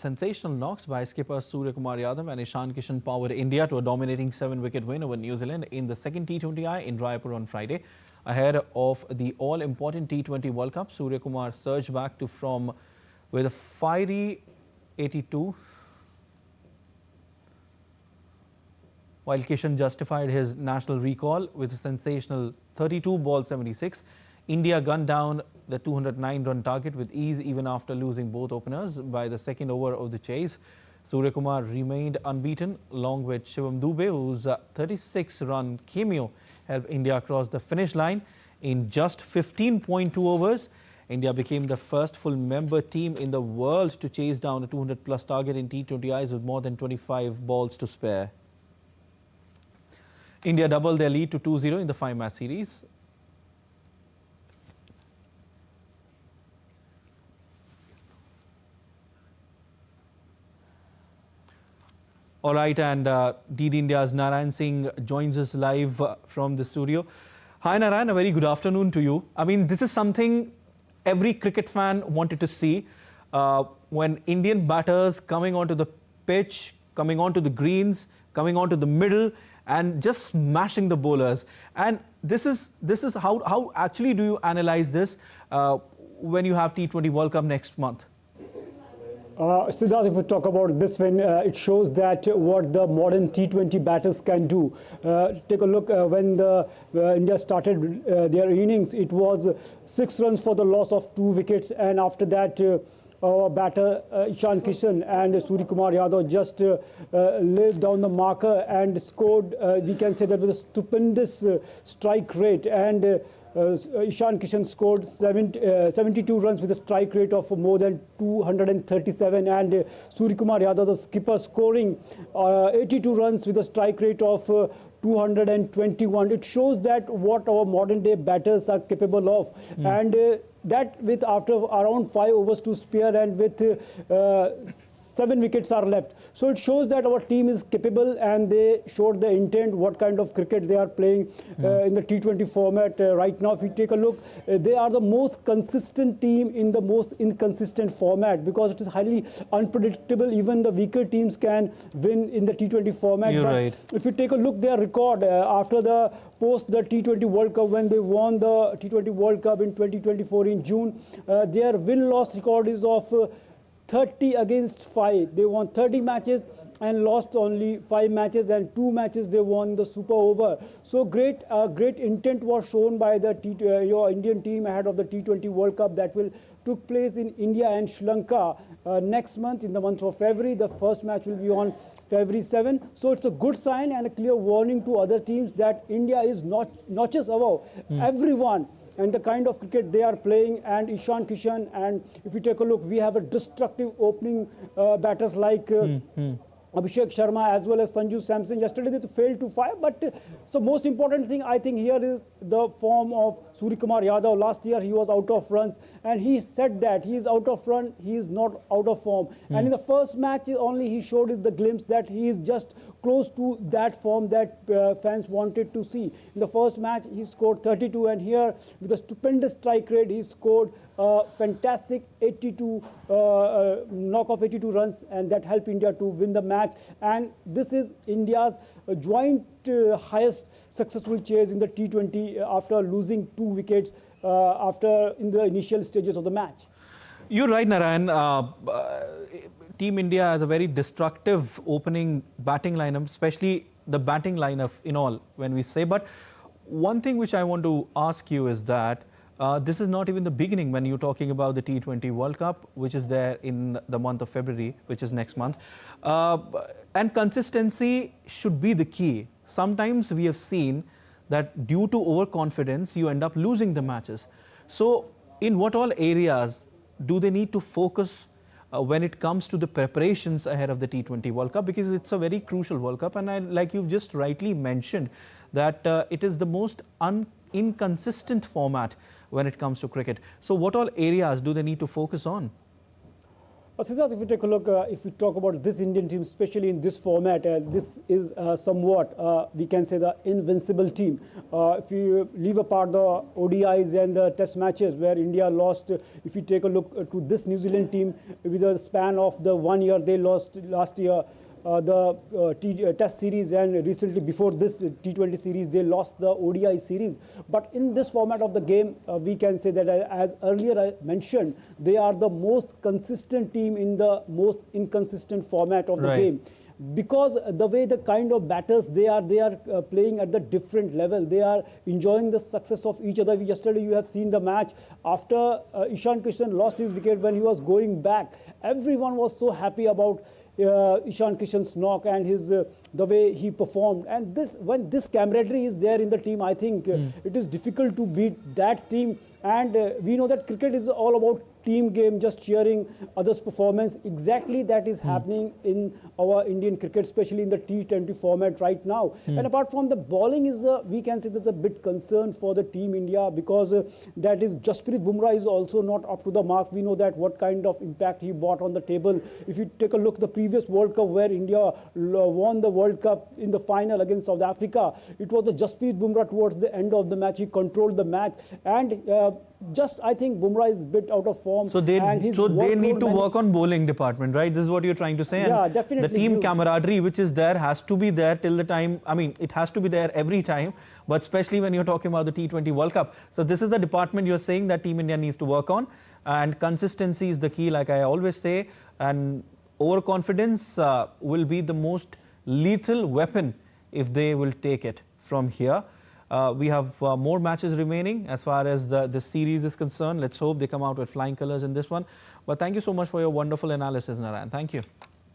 Sensational knocks by skipper Suryakumar Yadav and Ishan Kishan powered India to a dominating 7-wicket win over New Zealand in the second T20I in Raipur on Friday. Ahead of the all-important T20 World Cup, Suryakumar surged back to form with a fiery 82, while Kishan justified his national recall with a sensational 32 ball 76. India gunned down the 209-run target with ease even after losing both openers by the second over of the chase. Suryakumar remained unbeaten along with Shivam Dube, whose 36-run cameo helped India cross the finish line in just 15.2 overs. India became the first full-member team in the world to chase down a 200-plus target in T20Is with more than 25 balls to spare. India doubled their lead to 2-0 in the 5-match series. All right, and DD India's Narayan Singh joins us live from the studio. Hi Narayan, a very good afternoon to you. I mean, this is something every cricket fan wanted to see. When Indian batters coming onto the pitch, coming onto the greens, coming onto the middle and just smashing the bowlers. And this is how actually do you analyze this when you have T20 World Cup next month? Siddharth, if we talk about this win, it shows that what the modern T20 batters can do. Take a look when India started their innings, it was 6 runs for the loss of 2 wickets, and after that our batter Ishan Kishan and Suryakumar Yadav just laid down the marker and scored, we can say that with a stupendous strike rate, and Ishan Kishan scored 72 runs with a strike rate of more than 237, and Suryakumar Yadav, the skipper, scoring 82 runs with a strike rate of 221. It shows that what our modern day batters are capable of, and that with after around 5 overs to spare and with 7 wickets are left. So it shows that our team is capable, and they showed the intent, what kind of cricket they are playing in the T20 format. Right now, if you take a look, they are the most consistent team in the most inconsistent format, because it is highly unpredictable. Even the weaker teams can win in the T20 format. You're but right. If you take a look, their record after the post the T20 World Cup, when they won the T20 World Cup in 2024 in June, their win-loss record is of 30 against 5. They won 30 matches and lost only 5 matches, and 2 matches they won the super over. So great intent was shown by the your Indian team ahead of the T20 World Cup that will took place in India and Sri Lanka next month, in the month of February. The first match will be on February 7. So it's a good sign and a clear warning to other teams that India is notches above everyone, and the kind of cricket they are playing, and Ishan Kishan. And if you take a look, we have a destructive opening batters like Abhishek Sharma as well as Sanju Samson. Yesterday they failed to fire, but so most important thing I think here is the form of Suryakumar Yadav. Last year he was out of runs, and he said that he is out of run, he is not out of form. And in the first match only he showed us the glimpse that he is just close to that form that fans wanted to see. In the first match he scored 32, and here with a stupendous strike rate he scored fantastic 82 knock of 82 runs, and that helped India to win the match. And this is India's joint highest successful chase in the T20 after losing 2 wickets in the initial stages of the match. You're right, Narayan. Team India has a very destructive opening batting lineup, especially the batting lineup in all when we say. But one thing which I want to ask you is that this is not even the beginning when you're talking about the T20 World Cup, which is there in the month of February, which is next month. And consistency should be the key. Sometimes we have seen that due to overconfidence, you end up losing the matches. So in what all areas do they need to focus when it comes to the preparations ahead of the T20 World Cup? Because it's a very crucial World Cup, and like you've just rightly mentioned, that it is the most inconsistent format when it comes to cricket. So what all areas do they need to focus on? Siddharth, if you take a look, if we talk about this Indian team, especially in this format, this is somewhat, we can say, the invincible team. If you leave apart the ODIs and the test matches where India lost, if you take a look to this New Zealand team, with a span of the 1 year, they lost last year the test series, and recently before this T20 series they lost the ODI series. But in this format of the game, we can say that, as earlier I mentioned, they are the most consistent team in the most inconsistent format of the game, because the way, the kind of batters they are playing at the different level. They are enjoying the success of each other. Yesterday you have seen the match after Ishan Kishan lost his wicket. When he was going back, everyone was so happy about Ishan Kishan's knock and his the way he performed. And this, when this camaraderie is there in the team, I think it is difficult to beat that team. And we know that cricket is all about team game, just cheering others' performance. Exactly that is happening in our Indian cricket, especially in the T20 format right now. And apart from the bowling, is we can say there's a bit concern for the team India, because that is Jasprit Bumrah is also not up to the mark. We know that what kind of impact he brought on the table. If you take a look the previous World Cup where India won the World Cup in the final against South Africa, it was the Jasprit Bumrah towards the end of the match. He controlled the match, and just I think Bumrah is a bit out of form. So they need to work on bowling department, right? This is what you're trying to say. Yeah, and definitely. The team camaraderie which is there has to be there till the time, I mean, it has to be there every time, but especially when you're talking about the T20 World Cup. So this is the department you're saying that Team India needs to work on, and consistency is the key, like I always say, and overconfidence will be the most lethal weapon if they will take it from here. We have more matches remaining as far as the series is concerned. Let's hope they come out with flying colors in this one. But thank you so much for your wonderful analysis, Narayan. Thank you.